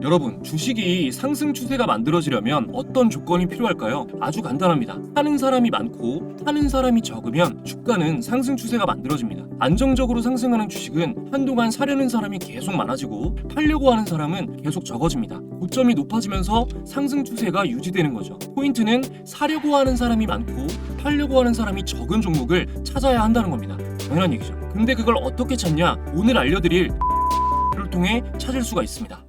여러분, 주식이 상승 추세가 만들어지려면 어떤 조건이 필요할까요? 아주 간단합니다. 사는 사람이 많고 파는 사람이 적으면 주가는 상승 추세가 만들어집니다. 안정적으로 상승하는 주식은 한동안 사려는 사람이 계속 많아지고 팔려고 하는 사람은 계속 적어집니다. 고점이 높아지면서 상승 추세가 유지되는 거죠. 포인트는 사려고 하는 사람이 많고 팔려고 하는 사람이 적은 종목을 찾아야 한다는 겁니다. 당연한 얘기죠. 근데 그걸 어떻게 찾냐? 오늘 알려드릴 를 통해 찾을 수가 있습니다.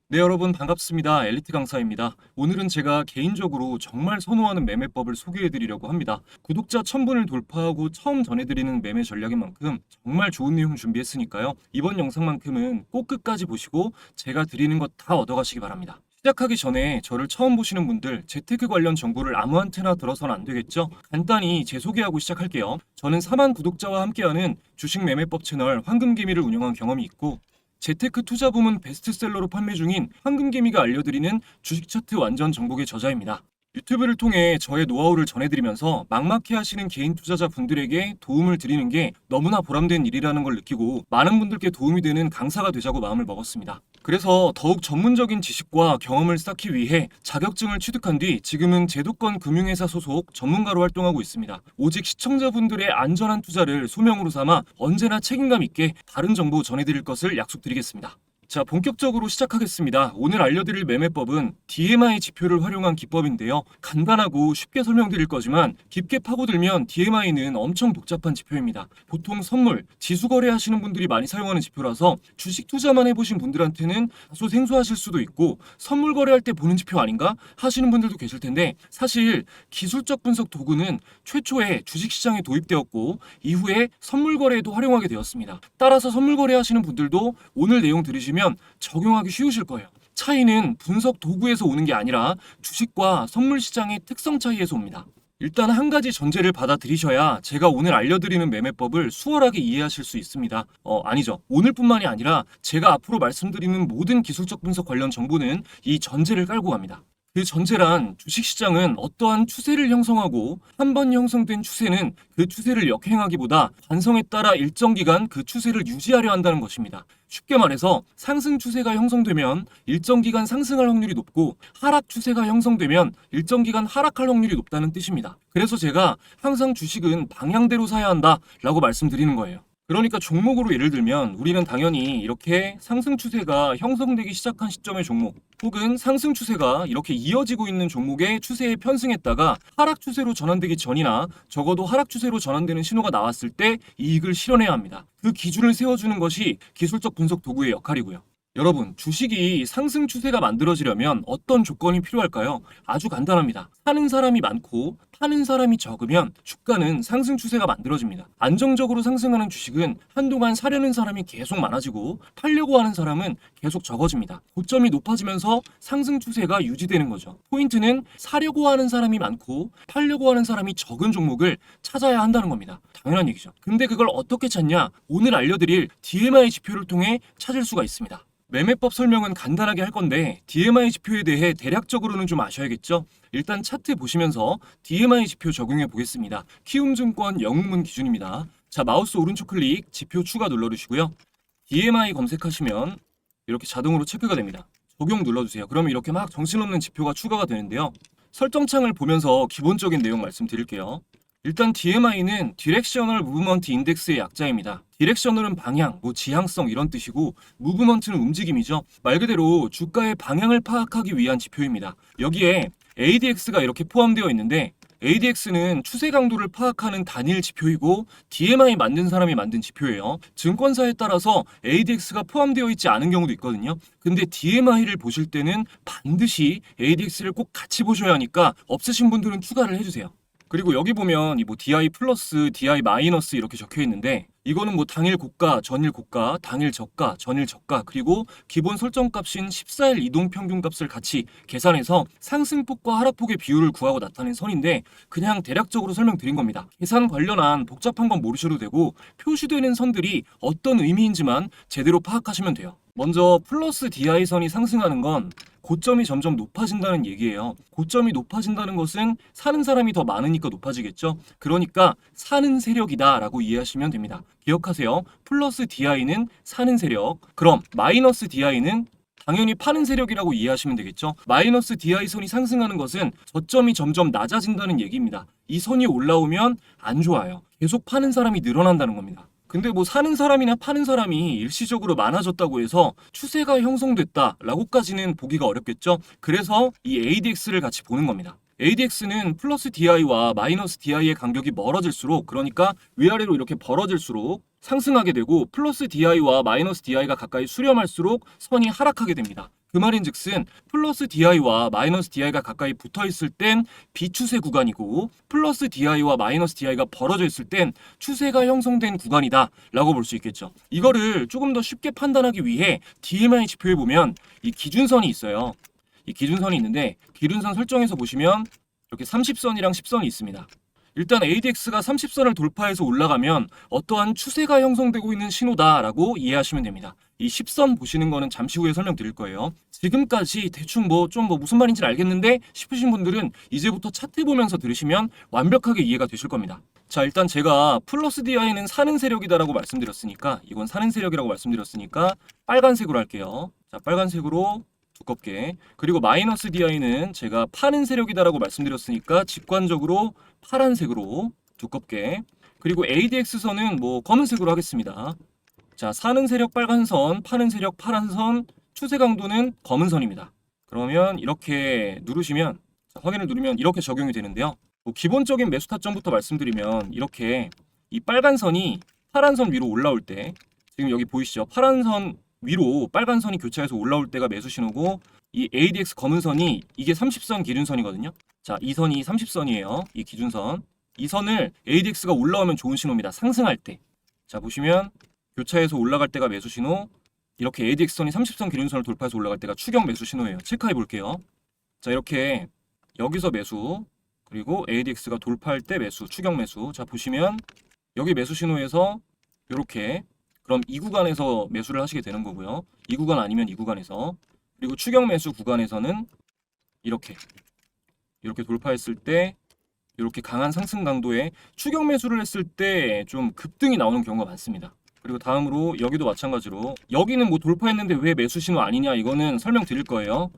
네, 여러분 반갑습니다. 엘리트 강사입니다. 오늘은 제가 개인적으로 정말 선호하는 매매법을 소개해드리려고 합니다. 구독자 1000분을 돌파하고 처음 전해드리는 매매 전략인 만큼 정말 좋은 내용 준비했으니까요. 이번 영상만큼은 꼭 끝까지 보시고 제가 드리는 것 다 얻어가시기 바랍니다. 시작하기 전에 저를 처음 보시는 분들, 재테크 관련 정보를 아무한테나 들어서는 안 되겠죠? 간단히 제 소개하고 시작할게요. 저는 4만 구독자와 함께하는 주식 매매법 채널 황금개미를 운영한 경험이 있고 재테크 투자 부문 베스트셀러로 판매 중인 황금개미가 알려드리는 주식 차트 완전 정복의 저자입니다. 유튜브를 통해 저의 노하우를 전해드리면서 막막해 하시는 개인 투자자 분들에게 도움을 드리는 게 너무나 보람된 일이라는 걸 느끼고 많은 분들께 도움이 되는 강사가 되자고 마음을 먹었습니다. 그래서 더욱 전문적인 지식과 경험을 쌓기 위해 자격증을 취득한 뒤 지금은 제도권 금융회사 소속 전문가로 활동하고 있습니다. 오직 시청자분들의 안전한 투자를 소명으로 삼아 언제나 책임감 있게 다른 정보 전해드릴 것을 약속드리겠습니다. 자, 본격적으로 시작하겠습니다. 오늘 알려드릴 매매법은 DMI 지표를 활용한 기법인데요. 간단하고 쉽게 설명드릴 거지만 깊게 파고들면 DMI는 엄청 복잡한 지표입니다. 보통 선물, 지수 거래하시는 분들이 많이 사용하는 지표라서 주식 투자만 해보신 분들한테는 다소 생소하실 수도 있고 선물 거래할 때 보는 지표 아닌가 하시는 분들도 계실 텐데 사실 기술적 분석 도구는 최초에 주식시장에 도입되었고 이후에 선물 거래에도 활용하게 되었습니다. 따라서 선물 거래하시는 분들도 오늘 내용 들으시면 적용하기 쉬우실 거예요. 차이는 분석 도구에서 오는 게 아니라 주식과 선물 시장의 특성 차이에서 옵니다. 일단 한 가지 전제를 받아들이셔야 제가 오늘 알려드리는 매매법을 수월하게 이해하실 수 있습니다. 아니죠. 오늘뿐만이 아니라 제가 앞으로 말씀드리는 모든 기술적 분석 관련 정보는 이 전제를 깔고 갑니다. 그 전제란 주식시장은 어떠한 추세를 형성하고 한 번 형성된 추세는 그 추세를 역행하기보다 관성에 따라 일정 기간 그 추세를 유지하려 한다는 것입니다. 쉽게 말해서 상승 추세가 형성되면 일정 기간 상승할 확률이 높고 하락 추세가 형성되면 일정 기간 하락할 확률이 높다는 뜻입니다. 그래서 제가 항상 주식은 방향대로 사야 한다라고 말씀드리는 거예요. 그러니까 종목으로 예를 들면 우리는 당연히 이렇게 상승 추세가 형성되기 시작한 시점의 종목 혹은 상승 추세가 이렇게 이어지고 있는 종목의 추세에 편승했다가 하락 추세로 전환되기 전이나 적어도 하락 추세로 전환되는 신호가 나왔을 때 이익을 실현해야 합니다. 그 기준을 세워주는 것이 기술적 분석 도구의 역할이고요. 여러분, 주식이 상승 추세가 만들어지려면 어떤 조건이 필요할까요? 아주 간단합니다. 사는 사람이 많고 파는 사람이 적으면 주가는 상승 추세가 만들어집니다. 안정적으로 상승하는 주식은 한동안 사려는 사람이 계속 많아지고 팔려고 하는 사람은 계속 적어집니다. 고점이 높아지면서 상승 추세가 유지되는 거죠. 포인트는 사려고 하는 사람이 많고 팔려고 하는 사람이 적은 종목을 찾아야 한다는 겁니다. 당연한 얘기죠. 근데 그걸 어떻게 찾냐? 오늘 알려드릴 DMI 지표를 통해 찾을 수가 있습니다. 매매법 설명은 간단하게 할 건데 DMI 지표에 대해 대략적으로는 좀 아셔야겠죠? 일단 차트 보시면서 DMI 지표 적용해 보겠습니다. 키움증권 영웅문 기준입니다. 자, 마우스 오른쪽 클릭 지표 추가 눌러주시고요. DMI 검색하시면 이렇게 자동으로 체크가 됩니다. 적용 눌러주세요. 그러면 이렇게 막 정신없는 지표가 추가가 되는데요. 설정창을 보면서 기본적인 내용 말씀드릴게요. 일단 DMI는 디렉셔널 무브먼트 인덱스의 약자입니다. 디렉셔널은 방향, 지향성 이런 뜻이고 무브먼트는 움직임이죠. 말 그대로 주가의 방향을 파악하기 위한 지표입니다. 여기에 ADX가 이렇게 포함되어 있는데 ADX는 추세 강도를 파악하는 단일 지표이고 DMI 만든 사람이 만든 지표예요. 증권사에 따라서 ADX가 포함되어 있지 않은 경우도 있거든요. 근데 DMI를 보실 때는 반드시 ADX를 꼭 같이 보셔야 하니까 없으신 분들은 추가를 해주세요. 그리고 여기 보면 DI 플러스, DI 마이너스 이렇게 적혀 있는데 이거는 뭐 당일 고가, 전일 고가, 당일 저가, 전일 저가, 그리고 기본 설정값인 14일 이동 평균값을 같이 계산해서 상승폭과 하락폭의 비율을 구하고 나타낸 선인데 그냥 대략적으로 설명드린 겁니다. 계산 관련한 복잡한 건 모르셔도 되고 표시되는 선들이 어떤 의미인지만 제대로 파악하시면 돼요. 먼저 플러스 DI 선이 상승하는 건 고점이 점점 높아진다는 얘기예요. 고점이 높아진다는 것은 사는 사람이 더 많으니까 높아지겠죠. 그러니까 사는 세력이다 라고 이해하시면 됩니다. 기억하세요. 플러스 DI는 사는 세력, 그럼 마이너스 DI는 당연히 파는 세력이라고 이해하시면 되겠죠. 마이너스 DI 선이 상승하는 것은 저점이 점점 낮아진다는 얘기입니다. 이 선이 올라오면 안 좋아요. 계속 파는 사람이 늘어난다는 겁니다. 근데 뭐 사는 사람이나 파는 사람이 일시적으로 많아졌다고 해서 추세가 형성됐다라고까지는 보기가 어렵겠죠. 그래서 이 ADX를 같이 보는 겁니다. ADX는 플러스 DI와 마이너스 DI의 간격이 멀어질수록, 그러니까 위아래로 이렇게 벌어질수록 상승하게 되고 플러스 DI와 마이너스 DI가 가까이 수렴할수록 선이 하락하게 됩니다. 그 말인즉슨 플러스 DI와 마이너스 DI가 가까이 붙어있을 땐 비추세 구간이고 플러스 DI와 마이너스 DI가 벌어져 있을 땐 추세가 형성된 구간이다 라고 볼 수 있겠죠. 이거를 조금 더 쉽게 판단하기 위해 DMI 지표에 보면 이 기준선이 있어요. 이 기준선이 있는데 기준선 설정에서 보시면 이렇게 30선이랑 10선이 있습니다. 일단 ADX가 30선을 돌파해서 올라가면 어떠한 추세가 형성되고 있는 신호다라고 이해하시면 됩니다. 이 10선 보시는 거는 잠시 후에 설명드릴 거예요. 지금까지 대충 좀 무슨 말인지 알겠는데 싶으신 분들은 이제부터 차트 보면서 들으시면 완벽하게 이해가 되실 겁니다. 자, 일단 제가 플러스 DI는 사는 세력이다라고 말씀드렸으니까, 이건 사는 세력이라고 말씀드렸으니까 빨간색으로 할게요. 자, 빨간색으로 두껍게. 그리고 마이너스 DI는 제가 파는 세력이다라고 말씀드렸으니까 직관적으로 파란색으로 두껍게. 그리고 ADX선은 검은색으로 하겠습니다. 자, 사는 세력 빨간 선, 파는 세력 파란 선, 추세 강도는 검은 선입니다. 그러면 이렇게 누르시면, 자, 확인을 누르면 이렇게 적용이 되는데요. 기본적인 매수 타점부터 말씀드리면 이렇게 이 빨간 선이 파란 선 위로 올라올 때, 지금 여기 보이시죠? 파란 선 위로 빨간 선이 교차해서 올라올 때가 매수 신호고, 이 ADX 검은 선이 이게 30선 기준선이거든요. 자, 이 선이 30선이에요. 이 기준선. 이 선을 ADX가 올라오면 좋은 신호입니다. 상승할 때. 자, 보시면 교차해서 올라갈 때가 매수 신호, 이렇게 ADX선이 30선 기준선을 돌파해서 올라갈 때가 추격 매수 신호예요. 체크해 볼게요. 자, 이렇게 여기서 매수, 그리고 ADX가 돌파할 때 매수, 추격 매수. 자, 보시면 여기 매수 신호에서 이렇게, 그럼 이 구간에서 매수를 하시게 되는 거고요. 이 구간 아니면 이 구간에서. 그리고 추격 매수 구간에서는 이렇게 돌파했을 때 이렇게 강한 상승 강도의 추격 매수를 했을 때 좀 급등이 나오는 경우가 많습니다. 그리고 다음으로 여기도 마찬가지로, 여기는 돌파했는데 왜 매수 신호 아니냐, 이거는 설명드릴 거예요.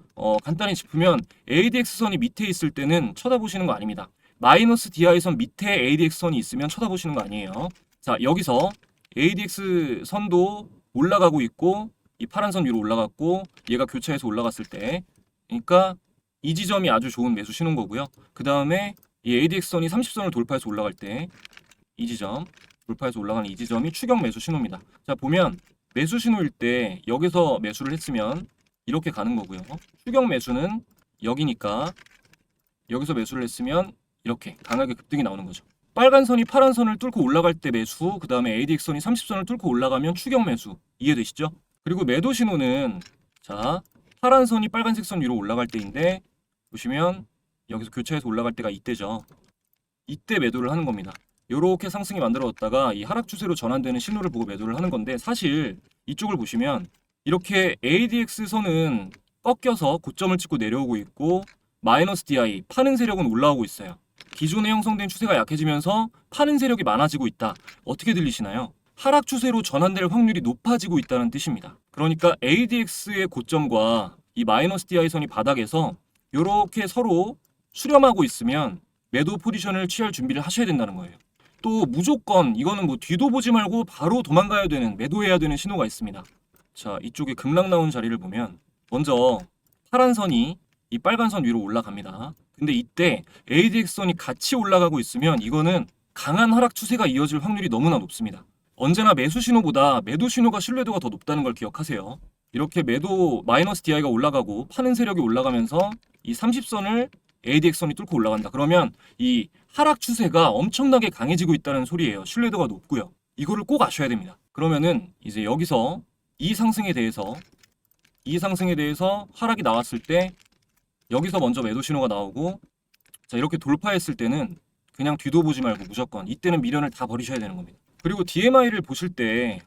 간단히 짚으면 ADX선이 밑에 있을 때는 쳐다보시는 거 아닙니다. 마이너스 DI선 밑에 ADX선이 있으면 쳐다보시는 거 아니에요. 자, 여기서 ADX 선도 올라가고 있고 이 파란 선 위로 올라갔고 얘가 교차해서 올라갔을 때, 그러니까 이 지점이 아주 좋은 매수 신호인 거고요. 그 다음에 이 ADX 선이 30선을 돌파해서 올라갈 때 이 지점, 돌파해서 올라가는 이 지점이 추격 매수 신호입니다. 자, 보면 매수 신호일 때 여기서 매수를 했으면 이렇게 가는 거고요. 추격 매수는 여기니까 여기서 매수를 했으면 이렇게 강하게 급등이 나오는 거죠. 빨간 선이 파란 선을 뚫고 올라갈 때 매수, 그 다음에 ADX선이 30선을 뚫고 올라가면 추격 매수. 이해되시죠? 그리고 매도 신호는, 자, 파란 선이 빨간색 선 위로 올라갈 때인데 보시면 여기서 교차해서 올라갈 때가 이때죠. 이때 매도를 하는 겁니다. 요렇게 상승이 만들어졌다가 이 하락 추세로 전환되는 신호를 보고 매도를 하는 건데, 사실 이쪽을 보시면 이렇게 ADX 선은 꺾여서 고점을 찍고 내려오고 있고 마이너스 DI, 파는 세력은 올라오고 있어요. 기존에 형성된 추세가 약해지면서 파는 세력이 많아지고 있다. 어떻게 들리시나요? 하락 추세로 전환될 확률이 높아지고 있다는 뜻입니다. 그러니까 ADX의 고점과 이 마이너스 DI 선이 바닥에서 이렇게 서로 수렴하고 있으면 매도 포지션을 취할 준비를 하셔야 된다는 거예요. 또 무조건 이거는 뒤도 보지 말고 바로 도망가야 되는, 매도해야 되는 신호가 있습니다. 자, 이쪽에 급락 나온 자리를 보면 먼저 파란 선이 이 빨간 선 위로 올라갑니다. 근데 이때 ADX선이 같이 올라가고 있으면 이거는 강한 하락 추세가 이어질 확률이 너무나 높습니다. 언제나 매수 신호보다 매도 신호가 신뢰도가 더 높다는 걸 기억하세요. 이렇게 매도 마이너스 DI가 올라가고 파는 세력이 올라가면서 이 30선을 ADX선이 뚫고 올라간다. 그러면 이 하락 추세가 엄청나게 강해지고 있다는 소리예요. 신뢰도가 높고요. 이거를 꼭 아셔야 됩니다. 그러면은 이제 여기서 이 상승에 대해서 하락이 나왔을 때 여기서 먼저 매도 신호가 나오고, 자 이렇게 돌파했을 때는 그냥 뒤도 보지 말고 무조건 이때는 미련을 다 버리셔야 되는 겁니다. 그리고 DMI를 보실 때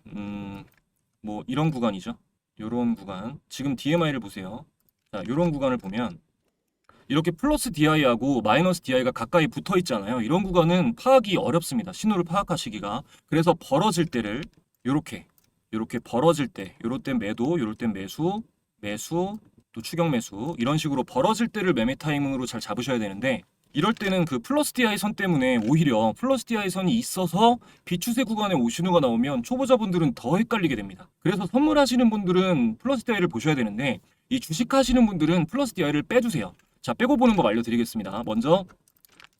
뭐 이런 구간이죠. 이런 구간, 지금 DMI를 보세요. 자 이런 구간을 보면 이렇게 플러스 DI하고 마이너스 DI가 가까이 붙어 있잖아요. 이런 구간은 파악이 어렵습니다. 신호를 파악하시기가. 그래서 벌어질 때를 요렇게 벌어질 때, 요럴 땐 매도, 요럴 땐 매수, 또 추격 매수, 이런 식으로 벌어질 때를 매매 타이밍으로 잘 잡으셔야 되는데, 이럴 때는 그 플러스 DI 선 때문에 오히려 플러스 DI 선이 있어서 비추세 구간에 오신호가 나오면 초보자분들은 더 헷갈리게 됩니다. 그래서 선물하시는 분들은 플러스 DI를 보셔야 되는데, 이 주식하시는 분들은 플러스 DI를 빼주세요. 자, 빼고 보는 법 알려드리겠습니다. 먼저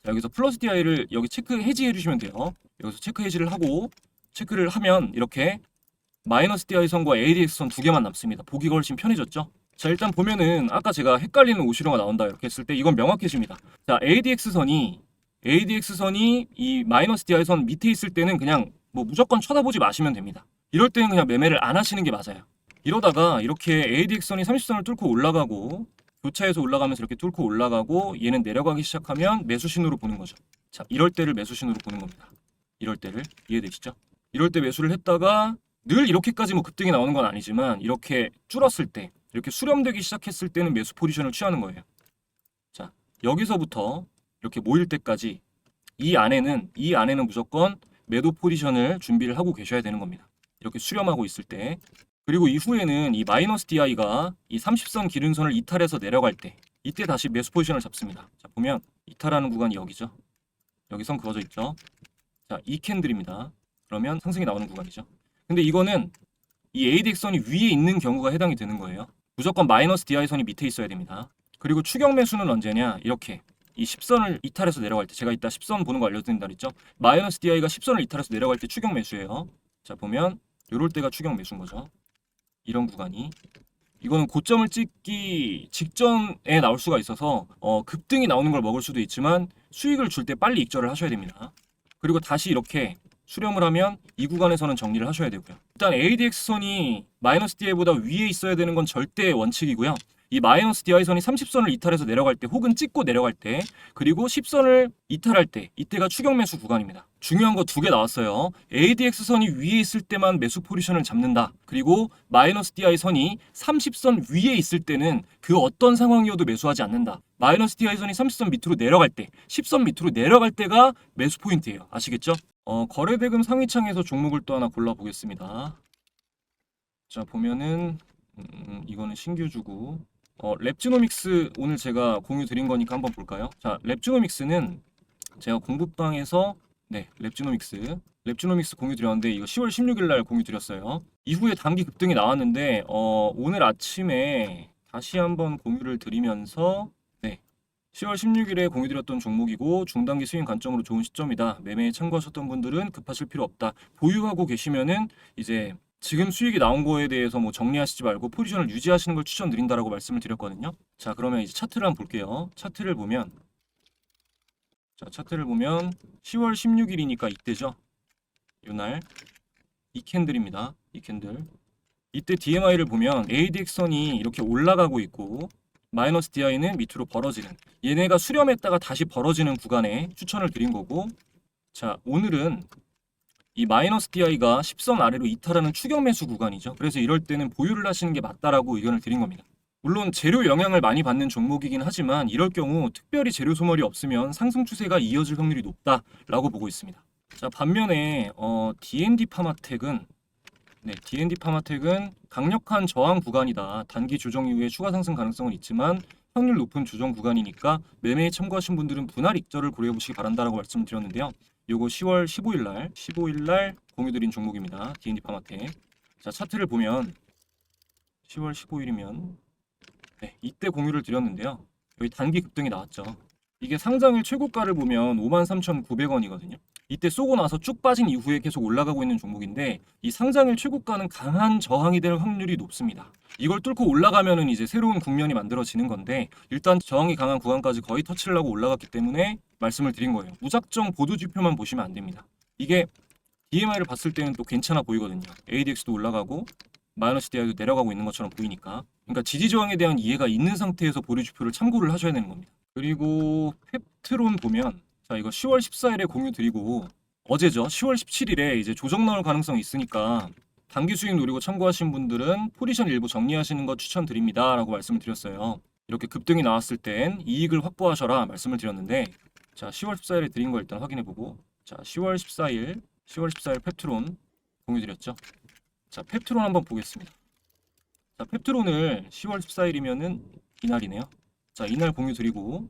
자, 여기서 플러스 DI를 여기 체크 해지해 주시면 돼요. 여기서 체크 해지를 하고, 체크를 하면 이렇게 마이너스 DI 선과 ADX 선 두 개만 남습니다. 보기가 훨씬 편해졌죠? 자, 일단 보면은 아까 제가 헷갈리는 오시로가 나온다 이렇게 했을 때 이건 명확해집니다. 자, ADX 선이 이 마이너스 DI 선 밑에 있을 때는 그냥 뭐 무조건 쳐다보지 마시면 됩니다. 이럴 때는 그냥 매매를 안 하시는 게 맞아요. 이러다가 이렇게 ADX 선이 30선을 뚫고 올라가고, 교차해서 올라가면서 이렇게 뚫고 올라가고, 얘는 내려가기 시작하면 매수 신호로 보는 거죠. 자, 이럴 때를 매수 신호로 보는 겁니다. 이럴 때를 이해되시죠? 이럴 때 매수를 했다가 늘 이렇게까지 뭐 급등이 나오는 건 아니지만 이렇게 줄었을 때, 이렇게 수렴되기 시작했을 때는 매수 포지션을 취하는 거예요. 자, 여기서부터 이렇게 모일 때까지 이 안에는 무조건 매도 포지션을 준비를 하고 계셔야 되는 겁니다. 이렇게 수렴하고 있을 때. 그리고 이후에는 이 마이너스 DI가 이 30선 기준선을 이탈해서 내려갈 때, 이때 다시 매수 포지션을 잡습니다. 자, 보면 이탈하는 구간이 여기죠. 여기 선 그어져 있죠. 자, 이 캔들입니다. 그러면 상승이 나오는 구간이죠. 근데 이거는 이 ADX선이 위에 있는 경우가 해당이 되는 거예요. 무조건 마이너스 DI 선이 밑에 있어야 됩니다. 그리고 추격 매수는 언제냐? 이렇게 이 10선을 이탈해서 내려갈 때, 제가 이따 10선 보는 거 알려드린다 그랬죠? 마이너스 DI가 10선을 이탈해서 내려갈 때 추격 매수예요. 자, 보면 요럴 때가 추격 매수인 거죠. 이런 구간이, 이거는 고점을 찍기 직전에 나올 수가 있어서 급등이 나오는 걸 먹을 수도 있지만 수익을 줄 때 빨리 익절을 하셔야 됩니다. 그리고 다시 이렇게 수렴을 하면 이 구간에서는 정리를 하셔야 되고요. 일단 ADX선이 마이너스 DI보다 위에 있어야 되는 건 절대 원칙이고요. 이 마이너스 DI선이 30선을 이탈해서 내려갈 때, 혹은 찍고 내려갈 때, 그리고 10선을 이탈할 때, 이때가 추격 매수 구간입니다. 중요한 거 두 개 나왔어요. ADX선이 위에 있을 때만 매수 포지션을 잡는다. 그리고 마이너스 DI선이 30선 위에 있을 때는 그 어떤 상황이어도 매수하지 않는다. 마이너스 DI선이 30선 밑으로 내려갈 때, 10선 밑으로 내려갈 때가 매수 포인트예요. 아시겠죠? 거래대금 상위창에서 종목을 또 하나 골라보겠습니다. 자, 보면은 이거는 신규주고, 랩지노믹스 오늘 제가 공유 드린 거니까 한번 볼까요? 자, 랩지노믹스는 제가 공부방에서 랩지노믹스 공유 드렸는데, 이거 10월 16일 날 공유 드렸어요. 이후에 단기 급등이 나왔는데 오늘 아침에 다시 한번 공유를 드리면서 10월 16일에 공유드렸던 종목이고 중단기 스윙 관점으로 좋은 시점이다. 매매에 참고하셨던 분들은 급하실 필요 없다. 보유하고 계시면은 이제 지금 수익이 나온 거에 대해서 뭐 정리하시지 말고 포지션을 유지하시는 걸 추천드린다라고 말씀을 드렸거든요. 자, 그러면 이제 차트를 한번 볼게요. 차트를 보면 10월 16일이니까 이때죠. 이날 이 캔들입니다. 이 캔들. 이때 DMI를 보면 ADX선이 이렇게 올라가고 있고 마이너스 DI는 밑으로 벌어지는, 얘네가 수렴했다가 다시 벌어지는 구간에 추천을 드린 거고, 자, 오늘은 이 마이너스 DI가 10선 아래로 이탈하는 추격 매수 구간이죠. 그래서 이럴 때는 보유를 하시는 게 맞다라고 의견을 드린 겁니다. 물론 재료 영향을 많이 받는 종목이긴 하지만 이럴 경우 특별히 재료 소멸이 없으면 상승 추세가 이어질 확률이 높다라고 보고 있습니다. 자, 반면에 D&D 파마텍은 강력한 저항 구간이다. 단기 조정 이후에 추가 상승 가능성은 있지만 확률 높은 조정 구간이니까 매매에 참고하신 분들은 분할 익절을 고려해 보시기 바란다라고 말씀드렸는데요. 요거 10월 15일 날 공유드린 종목입니다. D&D 파마텍. 자, 차트를 보면 10월 15일이면 이때 공유를 드렸는데요. 여기 단기 급등이 나왔죠. 이게 상장일 최고가를 보면 53,900원이거든요. 이때 쏘고 나서 쭉 빠진 이후에 계속 올라가고 있는 종목인데, 이 상장일 최고가는 강한 저항이 될 확률이 높습니다. 이걸 뚫고 올라가면은 이제 새로운 국면이 만들어지는 건데, 일단 저항이 강한 구간까지 거의 터치를 하고 올라갔기 때문에 말씀을 드린 거예요. 무작정 보도지표만 보시면 안 됩니다. 이게 DMI를 봤을 때는 또 괜찮아 보이거든요. ADX도 올라가고 마이너스 DI도 내려가고 있는 것처럼 보이니까. 그러니까 지지 저항에 대한 이해가 있는 상태에서 보류지표를 참고를 하셔야 되는 겁니다. 그리고 펩트론 보면 자 이거 10월 14일에 공유 드리고 어제죠. 10월 17일에 이제 조정 나올 가능성이 있으니까 단기 수익 노리고 참고하신 분들은 포지션 일부 정리하시는 거 추천드립니다 라고 말씀을 드렸어요. 이렇게 급등이 나왔을 땐 이익을 확보하셔라 말씀을 드렸는데 자 10월 14일에 드린 거 일단 확인해보고 자 10월 14일 펩트론 공유 드렸죠. 자 펩트론 한번 보겠습니다. 자 펩트론을 10월 14일이면은 이날이네요. 자 이날 공유 드리고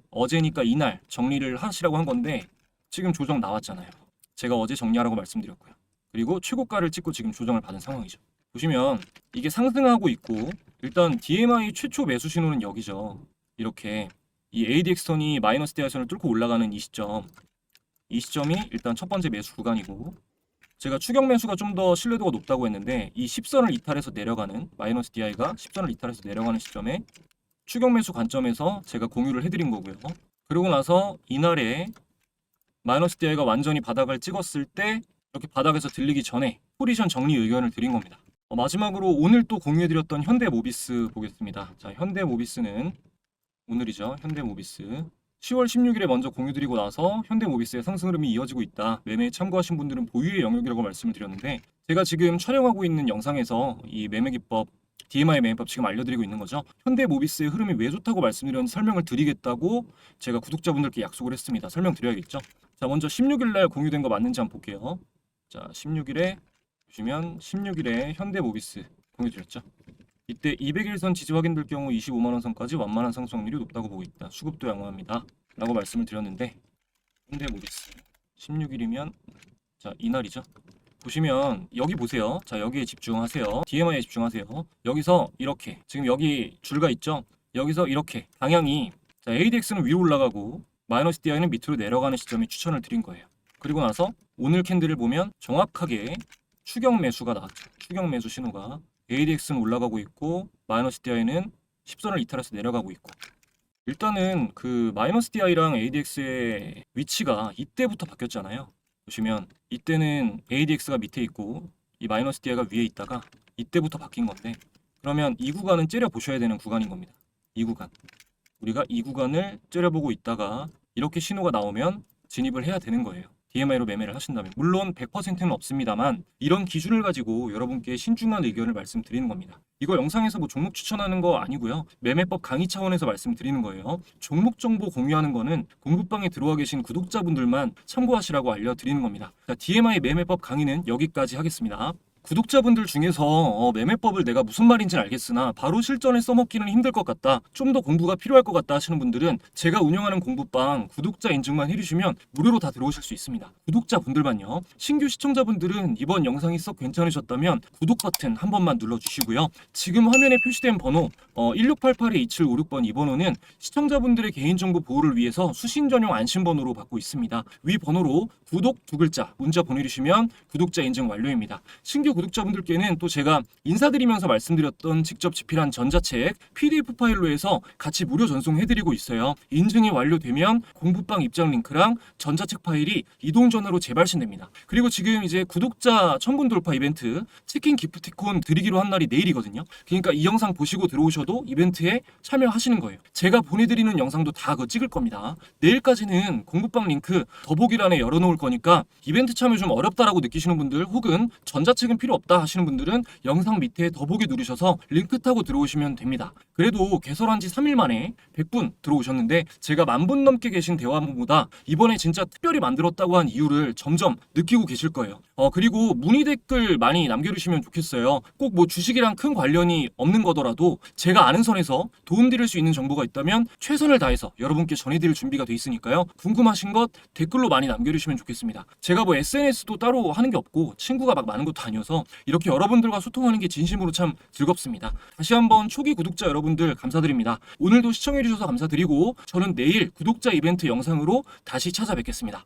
어제니까 이날 정리를 하시라고 한 건데 지금 조정 나왔잖아요. 제가 어제 정리하라고 말씀드렸고요. 그리고 최고가를 찍고 지금 조정을 받은 상황이죠. 보시면 이게 상승하고 있고 일단 DMI 최초 매수 신호는 여기죠. 이렇게 이 ADX선이 마이너스 대하선을 뚫고 올라가는 이 시점이 일단 첫 번째 매수 구간이고 제가 추격 매수가 좀 더 신뢰도가 높다고 했는데 이 10선을 이탈해서 내려가는 마이너스 DI가 10선을 이탈해서 내려가는 시점에 추격 매수 관점에서 제가 공유를 해드린 거고요. 그러고 나서 이날에 마이너스 DI가 완전히 바닥을 찍었을 때 이렇게 바닥에서 들리기 전에 포지션 정리 의견을 드린 겁니다. 마지막으로 오늘 또 공유해드렸던 현대모비스 보겠습니다. 자, 현대모비스는 오늘이죠. 현대모비스 10월 16일에 먼저 공유드리고 나서 현대모비스의 상승 흐름이 이어지고 있다. 매매에 참고하신 분들은 보유의 영역이라고 말씀을 드렸는데 제가 지금 촬영하고 있는 영상에서 이 매매 기법 DMI 매매법 지금 알려드리고 있는 거죠. 현대모비스의 흐름이 왜 좋다고 말씀드렸는지 설명을 드리겠다고 제가 구독자분들께 약속을 했습니다. 설명드려야겠죠. 자, 먼저 16일날 공유된 거 맞는지 한번 볼게요. 자, 16일에 보시면 16일에 현대모비스 공유드렸죠. 이때 200일선 지지 확인될 경우 25만원 선까지 완만한 상승 확률이 높다고 보고 있다. 수급도 양호합니다. 라고 말씀을 드렸는데 현대모비스 16일이면 자 이날이죠. 보시면 여기 보세요. 자 여기에 집중하세요. DMI에 집중하세요. 여기서 이렇게 지금 여기 줄가 있죠. 여기서 이렇게 방향이 자 ADX는 위로 올라가고 마이너스 DI는 밑으로 내려가는 시점에 추천을 드린 거예요. 그리고 나서 오늘 캔들을 보면 정확하게 추격 매수가 나왔죠. 추격 매수 신호가 ADX는 올라가고 있고 마이너스 DI는 10선을 이탈해서 내려가고 있고 일단은 그 마이너스 DI랑 ADX의 위치가 이때부터 바뀌었잖아요. 보시면 이때는 ADX가 밑에 있고 이 마이너스 DI가 위에 있다가 이때부터 바뀐 건데 그러면 이 구간은 째려보셔야 되는 구간인 겁니다. 이 구간 우리가 이 구간을 째려보고 있다가 이렇게 신호가 나오면 진입을 해야 되는 거예요. DMI로 매매를 하신다면 물론 100%는 없습니다만 이런 기준을 가지고 여러분께 신중한 의견을 말씀드리는 겁니다. 이거 영상에서 뭐 종목 추천하는 거 아니고요. 매매법 강의 차원에서 말씀드리는 거예요. 종목 정보 공유하는 거는 공부방에 들어와 계신 구독자분들만 참고하시라고 알려드리는 겁니다. 자, DMI 매매법 강의는 여기까지 하겠습니다. 구독자분들 중에서 매매법을 내가 무슨 말인지는 알겠으나 바로 실전에 써먹기는 힘들 것 같다. 좀 더 공부가 필요할 것 같다 하시는 분들은 제가 운영하는 공부방 구독자 인증만 해주시면 무료로 다 들어오실 수 있습니다. 구독자분들만요. 신규 시청자분들은 이번 영상이 썩 괜찮으셨다면 구독 버튼 한 번만 눌러주시고요. 지금 화면에 표시된 번호 1688-2756번 이 번호는 시청자분들의 개인정보 보호를 위해서 수신 전용 안심번호로 받고 있습니다. 위 번호로 구독 두 글자 문자 보내주시면 구독자 인증 완료입니다. 신규 구독자분들께는 또 제가 인사드리면서 말씀드렸던 직접 집필한 전자책 PDF 파일로 해서 같이 무료 전송해드리고 있어요. 인증이 완료되면 공부방 입장 링크랑 전자책 파일이 이동전화로 재발신됩니다. 그리고 지금 이제 구독자 1000분 돌파 이벤트 치킨 기프티콘 드리기로 한 날이 내일이거든요. 그러니까 이 영상 보시고 들어오셔도 이벤트에 참여하시는 거예요. 제가 보내드리는 영상도 다 그거 찍을 겁니다. 내일까지는 공부방 링크 더보기란에 열어놓을 거니까 이벤트 참여 좀 어렵다라고 느끼시는 분들 혹은 전자책은 필요 없다 하시는 분들은 영상 밑에 더보기 누르셔서 링크 타고 들어오시면 됩니다. 그래도 개설한 지 3일 만에 100분 들어오셨는데 제가 10,000분 넘게 계신 대화문보다 이번에 진짜 특별히 만들었다고 한 이유를 점점 느끼고 계실 거예요. 그리고 문의 댓글 많이 남겨주시면 좋겠어요. 꼭 뭐 주식이랑 큰 관련이 없는 거더라도 제가 아는 선에서 도움드릴 수 있는 정보가 있다면 최선을 다해서 여러분께 전해드릴 준비가 돼 있으니까요. 궁금하신 것 댓글로 많이 남겨주시면 좋겠습니다. 제가 뭐 SNS도 따로 하는 게 없고 친구가 막 많은 것도 아니어서 이렇게 여러분들과 소통하는 게 진심으로 참 즐겁습니다. 다시 한번 초기 구독자 여러분들 감사드립니다. 오늘도 시청해주셔서 감사드리고 저는 내일 구독자 이벤트 영상으로 다시 찾아뵙겠습니다.